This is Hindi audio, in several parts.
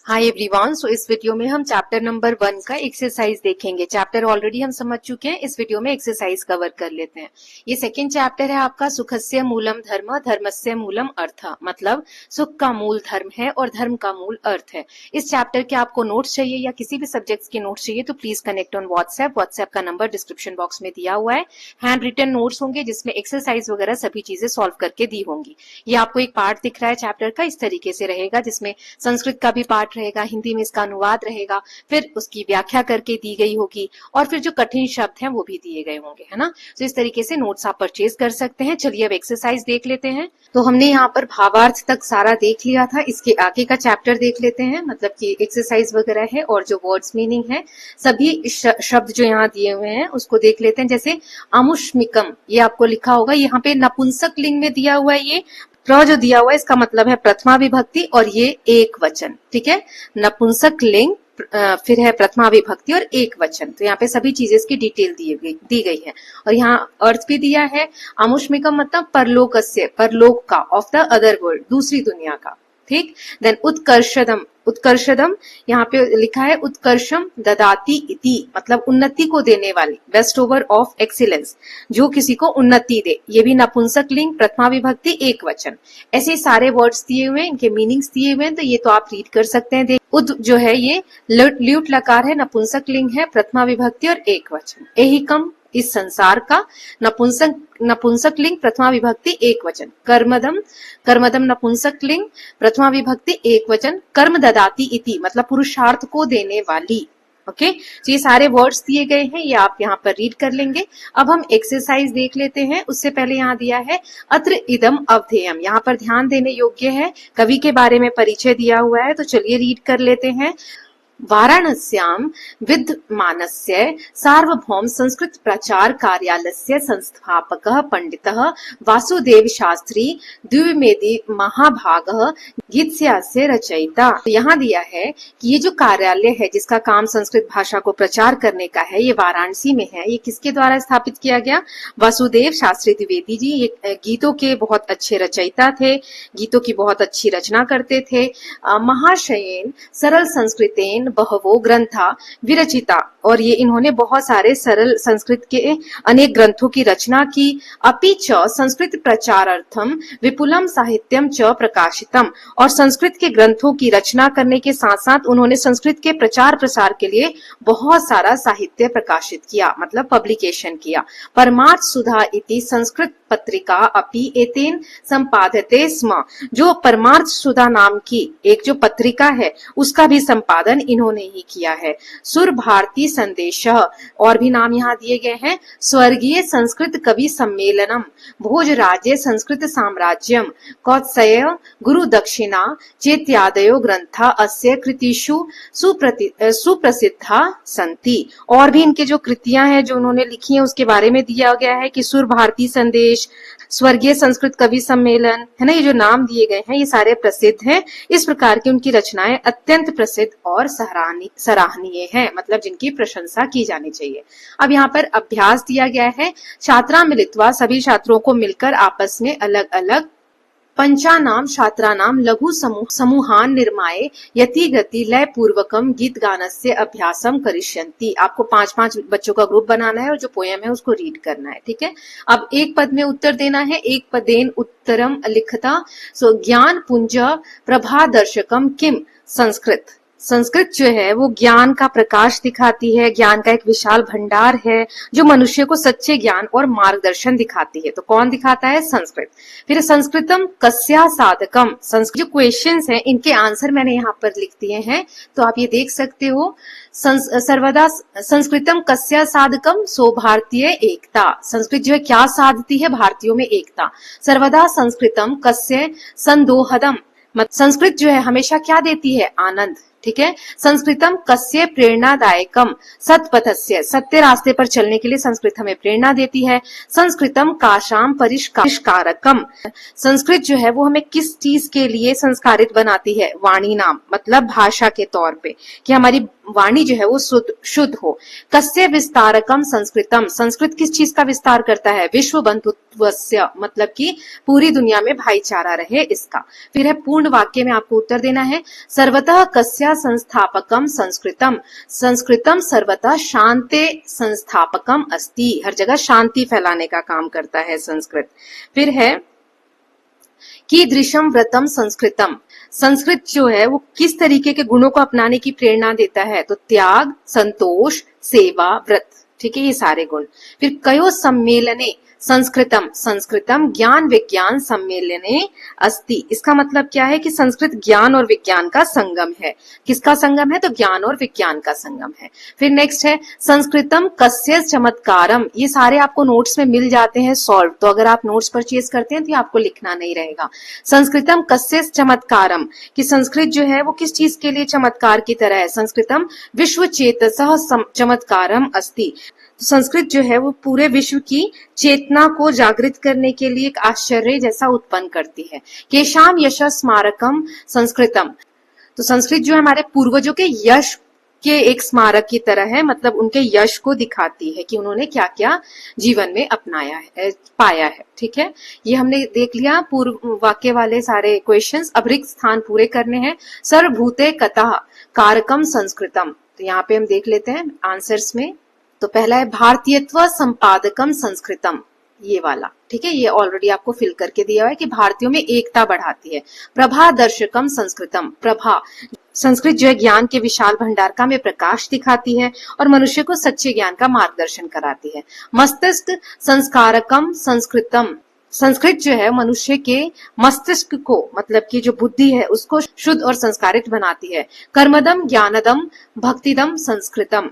Hi everyone. सो इस वीडियो में हम चैप्टर नंबर 1 का एक्सरसाइज देखेंगे। चैप्टर ऑलरेडी हम समझ चुके हैं, इस वीडियो में एक्सरसाइज कवर कर लेते हैं। ये सेकंड चैप्टर है आपका सुखस्य मूलम धर्म धर्मस्य मूलम अर्थ, मतलब सुख का मूल धर्म है और धर्म का मूल अर्थ है। इस चैप्टर के आपको नोट्स चाहिए या किसी भी सब्जेक्ट्स के नोट्स चाहिए तो please connect on WhatsApp. WhatsApp का नंबर डिस्क्रिप्शन बॉक्स में दिया हुआ है। हैंड रिटन नोट्स होंगे जिसमें एक्सरसाइज वगैरह सभी चीजें सॉल्व करके दी होंगी। ये आपको एक पार्ट दिख रहा है चैप्टर का, इस तरीके से रहेगा जिसमें संस्कृत का भी पार्ट रहेगा, हिंदी में इसका अनुवाद रहेगा, फिर उसकी व्याख्या करके दी गई होगी और फिर जो कठिन शब्द हैं वो भी दिए गए होंगे, है ना। तो इस तरीके से नोट्स आप परचेज कर सकते हैं। चलिए अब एक्सरसाइज देख लेते हैं। तो हमने यहाँ पर भावार्थ तक सारा देख लिया था, इसके आगे का चैप्टर देख लेते हैं, मतलब कि एक्सरसाइज वगैरह है और जो वर्ड्स मीनिंग है सभी शब्द जो यहाँ दिए हुए हैं उसको देख लेते हैं। जैसे अमुष्मिकम, ये आपको लिखा होगा, यहाँ पे नपुंसक लिंग में दिया हुआ है। ये प्र जो दिया हुआ है इसका मतलब है प्रथमा विभक्ति और ये एक वचन, ठीक है। नपुंसक लिंग फिर है प्रथमा विभक्ति और एक वचन। तो यहाँ पे सभी चीजें इसकी डिटेल दी गई है और यहाँ अर्थ भी दिया है। अमुष्मिकम मतलब परलोकस्य, परलोक का, ऑफ द अदर वर्ल्ड, दूसरी दुनिया का, ठीक। देन उत्कर्षदम, उत्कर्षदम यहाँ पे लिखा है उत्कर्षम ददाती इति, मतलब उन्नति को देने वाली, बेस्ट ओवर ऑफ एक्सीलेंस, जो किसी को उन्नति दे। ये भी नपुंसक लिंग, प्रथमा विभक्ति, एक वचन। ऐसे सारे वर्ड्स दिए हुए हैं, इनके मीनिंग्स दिए हुए हैं, तो ये तो आप रीड कर सकते हैं। उद जो है ये ल्यूट लकार है, नपुंसक लिंग है, प्रथमा विभक्ति और एक वचन। एहिकम इस संसार का, नपुंसक लिंग, प्रथमा विभक्ति, एक वचन। कर्मदम, कर्मदम नपुंसक लिंग, प्रथमा विभक्ति, एक वचन। कर्म ददाती इति मतलब पुरुषार्थ को देने वाली। ओके, तो ये सारे वर्ड्स दिए गए हैं, ये आप यहाँ पर रीड कर लेंगे। अब हम एक्सरसाइज देख लेते हैं। उससे पहले यहाँ दिया है अत्र इदम अवधेयम, यहाँ पर ध्यान देने योग्य है, कवि के बारे में परिचय दिया हुआ है, तो चलिए रीड कर लेते हैं। वाराणस्यां विद्यमानस्य सार्वभौम संस्कृत प्रचार कार्यालयस्य संस्थापकः पंडितः वासुदेव शास्त्री द्विवेदी महाभागः गीतस्यास्य रचयिता। तो यहाँ दिया है कि ये जो कार्यालय है जिसका काम संस्कृत भाषा को प्रचार करने का है, ये वाराणसी में है। ये किसके द्वारा स्थापित किया गया? वासुदेव शास्त्री द्विवेदी जी। ये गीतों के बहुत अच्छे रचयिता थे, गीतों की बहुत अच्छी रचना करते थे। महाशयेन सरल संस्कृतेन बहवो ग्रंथा विरचिता, और ये इन्होंने बहुत सारे सरल संस्कृत के अनेक ग्रंथों की रचना की। अपि च संस्कृत प्रचारार्थम विपुलम साहित्यम च प्रकाशितम, और संस्कृत के ग्रंथों की रचना करने के साथ साथ उन्होंने संस्कृत के प्रचार प्रसार के लिए बहुत सारा साहित्य प्रकाशित किया, मतलब पब्लिकेशन किया। परमार्थ सुधा इति संस्कृत पत्रिका अपि एतेन संपादते स्म, जो परमार्थ सुधा नाम की एक जो पत्रिका है उसका भी संपादन इन्होंने ही किया है। सुर भारती संदेश, और भी नाम यहाँ दिए गए हैं। स्वर्गीय संस्कृत कवि सम्मेलनम, भोज राज्य संस्कृत साम्राज्यम, कौत्सय गुरु दक्षिणा चेत्यादयो ग्रंथा अस्य कृतिषु सुप्रसिद्धा संति, और भी इनके जो कृतियां हैं जो उन्होंने लिखी हैं उसके बारे में दिया गया है कि सुर भारती संदेश, स्वर्गीय संस्कृत कवि सम्मेलन, है ना। ये जो नाम दिए गए हैं ये सारे प्रसिद्ध हैं। इस प्रकार की उनकी रचनाएं अत्यंत प्रसिद्ध और सराहनीय हैं, मतलब जिनकी प्रशंसा की जानी चाहिए। अब यहाँ पर अभ्यास दिया गया है। छात्रा मिलित्वा, सभी छात्रों को मिलकर आपस में अलग अलग पंचानाम छात्रानाम लघु समूहान निर्माय यति गति लय पूर्वकम गीत गानस्य अभ्यासम करिष्यन्ति। आपको 5-5 बच्चों का ग्रुप बनाना है और जो पोयम है उसको रीड करना है, ठीक है। अब एक पद में उत्तर देना है। एक पदेन उत्तरम लिखता। सो ज्ञान पुंज प्रभादर्शकम किम, संस्कृत, संस्कृत जो है वो ज्ञान का प्रकाश दिखाती है, ज्ञान का एक विशाल भंडार है जो मनुष्य को सच्चे ज्ञान और मार्गदर्शन दिखाती है। तो कौन दिखाता है? संस्कृत। फिर संस्कृतम कस्या साधकम, संस्कृत जो क्वेश्चंस हैं इनके आंसर मैंने यहाँ पर लिख दिए हैं, तो आप ये देख सकते हो। सर्वदा संस्कृतम कस्या साधकम, सो भारतीय एकता, संस्कृत जो है क्या साधती है? भारतीयों में एकता। सर्वदा संस्कृतम कस्य संदोहदम, संस्कृत जो है हमेशा क्या देती है? आनंद, ठीक है। संस्कृतम कस्य प्रेरणादायकम, सत्पथस्य, सत्य रास्ते पर चलने के लिए संस्कृत हमें प्रेरणा देती है। संस्कृतम काशाम परिष्कारकम, संस्कृत जो है वो हमें किस चीज के लिए संस्कारित बनाती है? वाणी नाम, मतलब भाषा के तौर पे, कि हमारी वाणी जो है वो शुद्ध हो। कस्य विस्तारकम संस्कृतम, संस्कृत किस चीज का विस्तार करता है? विश्व बंधुत्वस्य, मतलब कि पूरी दुनिया में भाईचारा रहे इसका। फिर है पूर्ण वाक्य में आपको उत्तर देना है। सर्वतः कस्या शांत्या संस्थापकम संस्कृतम, संस्कृतम सर्वथा शांति संस्थापकम अस्ति, हर जगह शांति फैलाने का काम करता है संस्कृत। फिर है कीदृशम व्रतम संस्कृतम, संस्कृत जो है वो किस तरीके के गुणों को अपनाने की प्रेरणा देता है, तो त्याग, संतोष, सेवा, व्रत, ठीक है, ये सारे गुण। फिर कयो सम्मेलने संस्कृतम, संस्कृतम ज्ञान विज्ञान सम्मेलने अस्ति, इसका मतलब क्या है कि संस्कृत ज्ञान और विज्ञान का संगम है। किसका संगम है, तो ज्ञान और विज्ञान का संगम है। फिर नेक्स्ट है संस्कृतम कस्य चमत्कारम, ये सारे आपको नोट्स में मिल जाते हैं सॉल्व, तो अगर आप नोट्स परचेज करते हैं तो आपको लिखना नहीं रहेगा। संस्कृतम कस्य चमत्कारम, कि संस्कृत जो है वो किस चीज के लिए चमत्कार की तरह है, संस्कृतम विश्व चेतसः चमत्कारम अस्ति, संस्कृत जो है वो पूरे विश्व की चेतना को जागृत करने के लिए एक आश्चर्य जैसा उत्पन्न करती है। केशाम यश स्मारकम संस्कृतम, तो संस्कृत जो है हमारे पूर्वजों के यश के एक स्मारक की तरह है, मतलब उनके यश को दिखाती है कि उन्होंने क्या क्या जीवन में अपनाया है, पाया है। ठीक है, ये हमने देख लिया पूर्व वाक्य वाले सारे क्वेश्चंस। अब रिक्त स्थान पूरे करने हैं। सर्वभूते कतः कारकम संस्कृतम, तो यहाँ पे हम देख लेते हैं आंसर्स में। तो पहला है भारतीयत्व संपादकम संस्कृतम, ये वाला, ठीक है, ये ऑलरेडी आपको फिल करके दिया हुआ है कि भारतीयों में एकता बढ़ाती है। प्रभा दर्शकम संस्कृतम, प्रभा, संस्कृत जो है ज्ञान के विशाल भंडार का में प्रकाश दिखाती है और मनुष्य को सच्चे ज्ञान का मार्गदर्शन कराती है। मस्तिष्क संस्कारकम संस्कृतम, संस्कृत जो है मनुष्य के मस्तिष्क को, मतलब की जो बुद्धि है उसको शुद्ध और संस्कारित बनाती है। कर्मदम ज्ञानदम भक्तिदम संस्कृतम,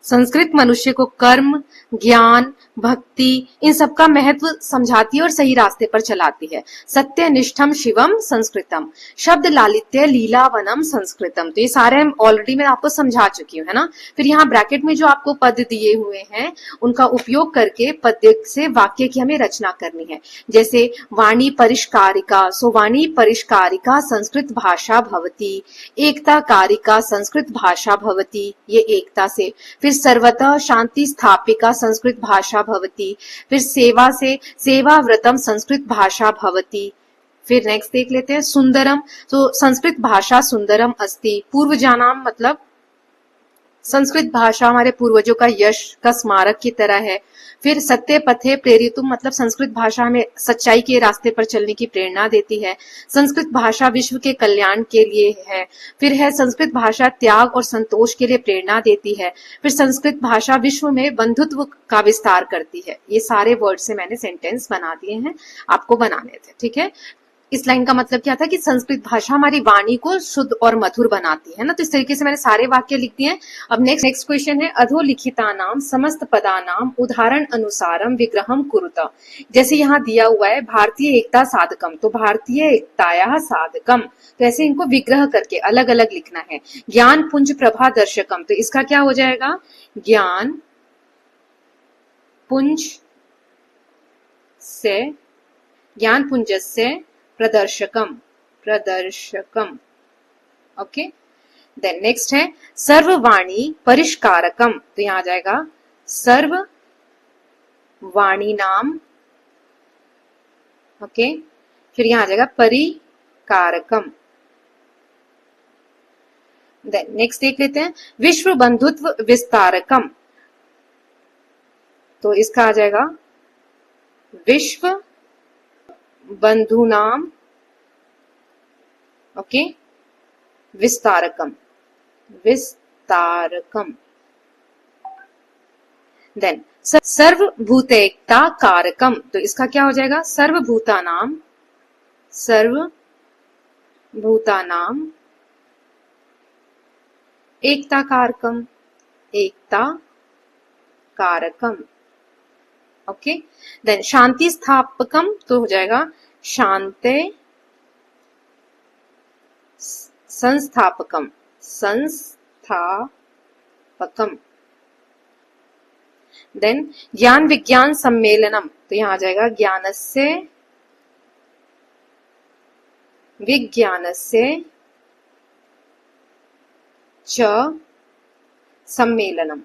संस्कृत मनुष्य को कर्म, ज्ञान, भक्ति, इन सब का महत्व समझाती है और सही रास्ते पर चलाती है। सत्यनिष्ठम शिवम संस्कृतम, शब्द लालित्य लीलावनम संस्कृतम, तो ये सारे हम ऑलरेडी मैं आपको समझा चुकी हूँ, है ना। फिर यहाँ ब्रैकेट में जो आपको पद दिए हुए हैं उनका उपयोग करके पद्य से वाक्य की हमें रचना करनी है। जैसे वाणी परिष्कारिका, सो वाणी परिष्कारिका संस्कृत भाषा भवती, एकता कारिका संस्कृत भाषा भवती, ये एकता से। फिर सर्वतः शांति स्थापिका संस्कृत भाषा भवती, फिर सेवा से सेवा व्रतम संस्कृत भाषा भवती। फिर नेक्स्ट देख लेते हैं सुंदरम, तो संस्कृत भाषा सुंदरम अस्ति, पूर्व जानाम, मतलब संस्कृत भाषा हमारे पूर्वजों का यश का स्मारक की तरह है। फिर सत्य पथे प्रेरितुम, मतलब संस्कृत भाषा हमें सच्चाई के रास्ते पर चलने की प्रेरणा देती है। संस्कृत भाषा विश्व के कल्याण के लिए है। फिर है संस्कृत भाषा त्याग और संतोष के लिए प्रेरणा देती है। फिर संस्कृत भाषा विश्व में बंधुत्व का विस्तार करती है। ये सारे वर्ड से मैंने सेंटेंस बना दिए हैं, आपको बनाने थे, ठीक है। इस लाइन का मतलब क्या था कि संस्कृत भाषा हमारी वाणी को शुद्ध और मधुर बनाती है ना, तो इस तरीके से मैंने सारे वाक्य लिख दिए हैं। अब नेक्स्ट क्वेश्चन है अधोलिखितानाम समस्त पदानाम उदाहरण अनुसारम विग्रहम कुरुता, जैसे यहाँ दिया हुआ है भारतीय एकता साधकम, तो भारतीय एकताया साधकम, तो ऐसे इनको विग्रह करके अलग अलग लिखना है। ज्ञान पुंज प्रभा दर्शकम, तो इसका क्या हो जाएगा, ज्ञान पुंज से, ज्ञान पुंज से प्रदर्शकम, प्रदर्शकम, ओके। देन नेक्स्ट है सर्ववाणी परिष्कारकम, तो यहां आ जाएगा सर्व वाणी नाम, ओके। फिर यहां आ जाएगा परिकारकम। देन नेक्स्ट देख लेते हैं विश्व बंधुत्व विस्तारकम, तो इसका आ जाएगा विश्व बंधुनाम, ओके, विस्तारकम, विस्तारकम। देन सर्वभूतेकता कारकम, तो इसका क्या हो जाएगा, सर्वभूतानाम, सर्वभूतानाम एकता कारकम, एकता कारकम, ओके। देन शांति स्थापकम, तो हो जाएगा शांति संस्थापकम, संस्थापकम। देन ज्ञान विज्ञान सम्मेलनम, तो यहां आ जाएगा ज्ञानस्य विज्ञानस्य च सम्मेलनम,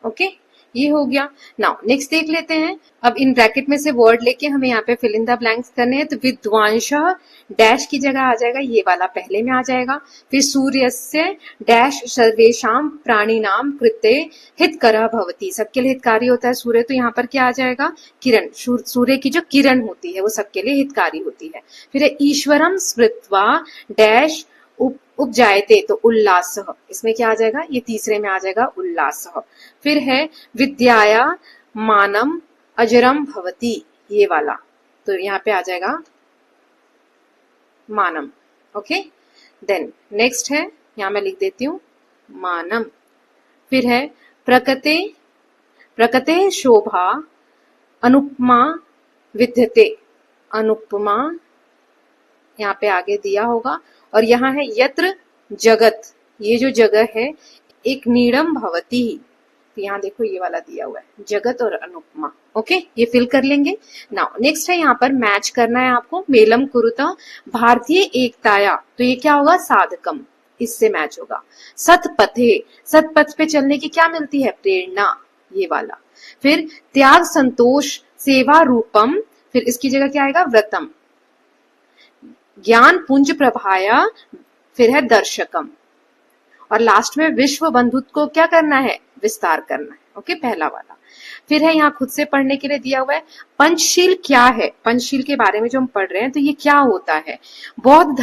ओके। ये हो गया। नाउ नेक्स्ट देख लेते हैं। अब इन ब्रैकेट में से वर्ड लेके हमें यहाँ पे फिल इन द ब्लैंक्स करने हैं। तो विद्वांसः डैश की जगह आ जाएगा, ये वाला पहले में आ जाएगा। फिर सूर्यस्य डैश सर्वेषां प्राणिनां कृते हितकरः भवति, सबके लिए हितकारी होता है सूर्य, तो यहाँ पर क्या आ जाएगा, किरण। सूर्य की जो किरण होती है वो सबके लिए हितकारी होती है। फिर है ईश्वरं स्मृत्वा डैश उपजायते, तो उल्लासः, इसमें क्या आ जाएगा, ये तीसरे में आ जाएगा उल्लासः। फिर है विद्याया मानम अजरम भवति, ये वाला, तो यहाँ पे आ जाएगा मानम। ओके, देन नेक्स्ट है, यहाँ मैं लिख देती हूँ मानम। फिर है प्रकृते प्रकृते शोभा अनुपमा विद्यते, अनुपमा यहाँ पे आगे दिया होगा। और यहाँ है यत्र जगत, ये जो जगह है एक नीडम भवती, तो यहाँ देखो ये वाला दिया हुआ है जगत और अनुपमा। ओके, ये फिल कर लेंगे। नाउ नेक्स्ट है, यहाँ पर मैच करना है आपको, मेलम कुरुता भारतीय एकताया, तो ये क्या होगा, साधकम, इससे मैच होगा। सतपथे, सतपथ पे चलने की क्या मिलती है, प्रेरणा, ये वाला। फिर त्याग संतोष सेवा रूपम, फिर इसकी जगह क्या आएगा, व्रतम। ज्ञान पुंज प्रभाया, फिर है दर्शकम। और लास्ट में विश्व बंधुत्व को क्या करना है, विस्तार करना है। ओके, पहला वाला। फिर है यहाँ खुद से पढ़ने के लिए दिया हुआ है, पंचशील क्या है, पंचशील के बारे में जो हम पढ़ रहे हैं तो ये क्या होता है। बौद्ध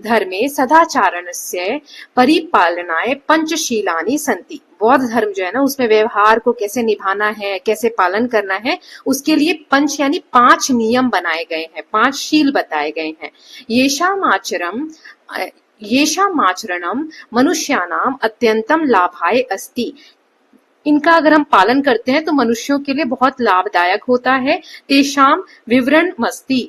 धर्मे सदाचारणस्य परिपालनाय पंचशीलानि संति, बौद्ध धर्म जो है ना उसमें व्यवहार को कैसे निभाना है, कैसे पालन करना है, उसके लिए पंच यानी 5 नियम बनाए गए हैं, 5 शील बताए गए हैं। येषाम् आचरणम मनुष्याणाम अत्यंतम लाभाय अस्ति, इनका अगर हम पालन करते हैं तो मनुष्यों के लिए बहुत लाभदायक होता है। तेषाम विवरण मस्ति,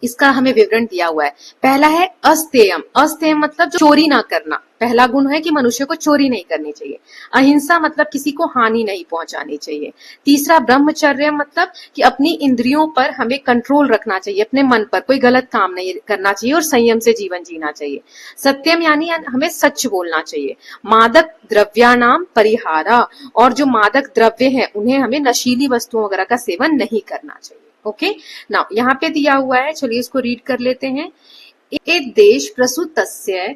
इसका हमें विवरण दिया हुआ है। पहला है अस्तेयम, अस्तेयम मतलब चोरी ना करना, पहला गुण है कि मनुष्य को चोरी नहीं करनी चाहिए। अहिंसा मतलब किसी को हानि नहीं पहुंचानी चाहिए। तीसरा ब्रह्मचर्य मतलब कि अपनी इंद्रियों पर हमें कंट्रोल रखना चाहिए, अपने मन पर कोई गलत काम नहीं करना चाहिए और संयम से जीवन जीना चाहिए। सत्यम यानी हमें सच बोलना चाहिए। मादक द्रव्याणाम परिहारा, और जो मादक द्रव्य है उन्हें हमें नशीली वस्तुओं वगैरह का सेवन नहीं करना चाहिए। ओके, नाउ यहाँ पे दिया हुआ है, चलिए इसको रीड कर लेते हैं। ए देश प्रसूतस्य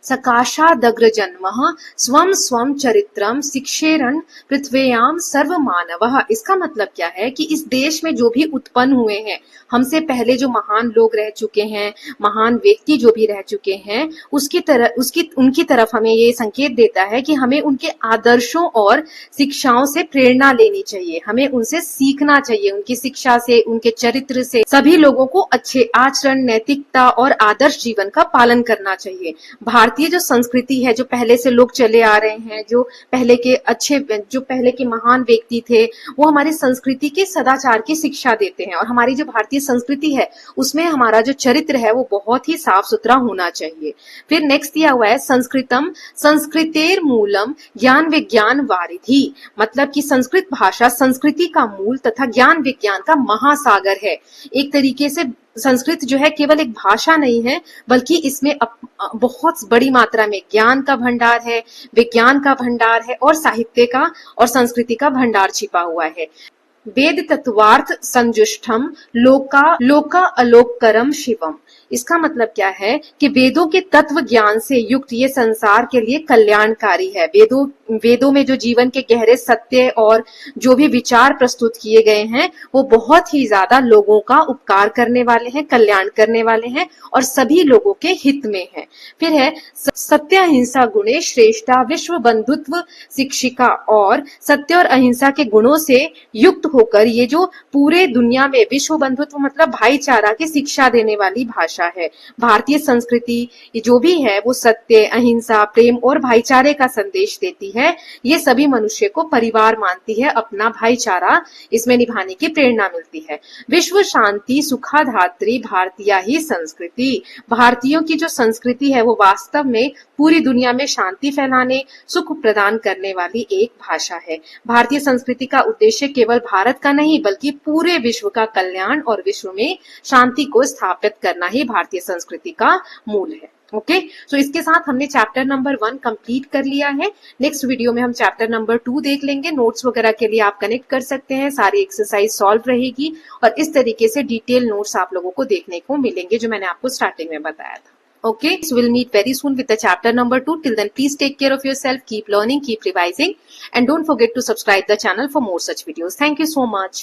सकाशादग्र जन्मः स्वम स्वम चरित्रम शिक्षेरन पृथ्व्याम सर्व मानवः, इसका मतलब क्या है कि इस देश में जो भी उत्पन्न हुए हैं, हमसे पहले जो महान लोग रह चुके हैं, महान व्यक्ति जो भी रह चुके हैं, उनकी तरफ हमें ये संकेत देता है कि हमें उनके आदर्शों और शिक्षाओं से प्रेरणा लेनी चाहिए, हमें उनसे सीखना चाहिए, उनकी शिक्षा से, उनके चरित्र से सभी लोगों को अच्छे आचरण, नैतिकता और आदर्श जीवन का पालन करना चाहिए। भारतीय जो संस्कृति है, जो पहले से लोग चले आ रहे हैं, जो पहले के महान व्यक्ति थे, वो हमारी संस्कृति के सदाचार की शिक्षा देते हैं। और हमारी जो भारतीय संस्कृति है उसमें हमारा जो चरित्र है वो बहुत ही साफ सुथरा होना चाहिए। फिर नेक्स्ट दिया हुआ है संस्कृतम संस्कृतेर मूलम ज्ञान विज्ञान वारिधि, मतलब कि संस्कृत भाषा संस्कृति का मूल तथा ज्ञान विज्ञान का महासागर है। एक तरीके से संस्कृत जो है केवल एक भाषा नहीं है, बल्कि इसमें बहुत बड़ी मात्रा में ज्ञान का भंडार है, विज्ञान का भंडार है और साहित्य का और संस्कृति का भंडार छिपा हुआ है। वेद तत्वार्थ संजुष्टम लोका अलोककरम शिवम, इसका मतलब क्या है कि वेदों के तत्व ज्ञान से युक्त ये संसार के लिए कल्याणकारी है। वेदों में जो जीवन के गहरे सत्य और जो भी विचार प्रस्तुत किए गए हैं वो बहुत ही ज्यादा लोगों का उपकार करने वाले हैं, कल्याण करने वाले हैं और सभी लोगों के हित में है। फिर है सत्य अहिंसा गुणे श्रेष्ठा विश्व बंधुत्व शिक्षिका, और सत्य और अहिंसा के गुणों से युक्त होकर ये जो पूरे दुनिया में विश्व बंधुत्व मतलब भाईचारा की शिक्षा देने वाली भाषा है। भारतीय संस्कृति जो भी है वो सत्य, अहिंसा, प्रेम और भाईचारे का संदेश देती है। ये सभी मनुष्य को परिवार मानती है, अपना भाईचारा इसमें निभाने की प्रेरणा मिलती है। विश्व शांति सुखाधात्री भारतीय ही संस्कृति, भारतीयों की जो संस्कृति है वो वास्तव में पूरी दुनिया में शांति फैलाने, सुख प्रदान करने वाली एक भाषा है। भारतीय संस्कृति का उद्देश्य केवल भारत का नहीं बल्कि पूरे विश्व का कल्याण और विश्व में शांति को स्थापित करना ही भारतीय संस्कृति का मूल है। ओके सो इसके साथ हमने चैप्टर नंबर 1 कंप्लीट कर लिया है। नेक्स्ट वीडियो में हम चैप्टर नंबर 2 देख लेंगे। नोट्स वगैरह के लिए आप कनेक्ट कर सकते हैं, सारी एक्सरसाइज सॉल्व रहेगी और इस तरीके से डिटेल नोट्स आप लोगों को देखने को मिलेंगे जो मैंने आपको स्टार्टिंग में बताया था। Okay, so we'll meet very soon with the chapter number 2. Till then, please take care of yourself, keep learning, keep revising, and don't forget to subscribe the channel for more such videos. Thank you so much.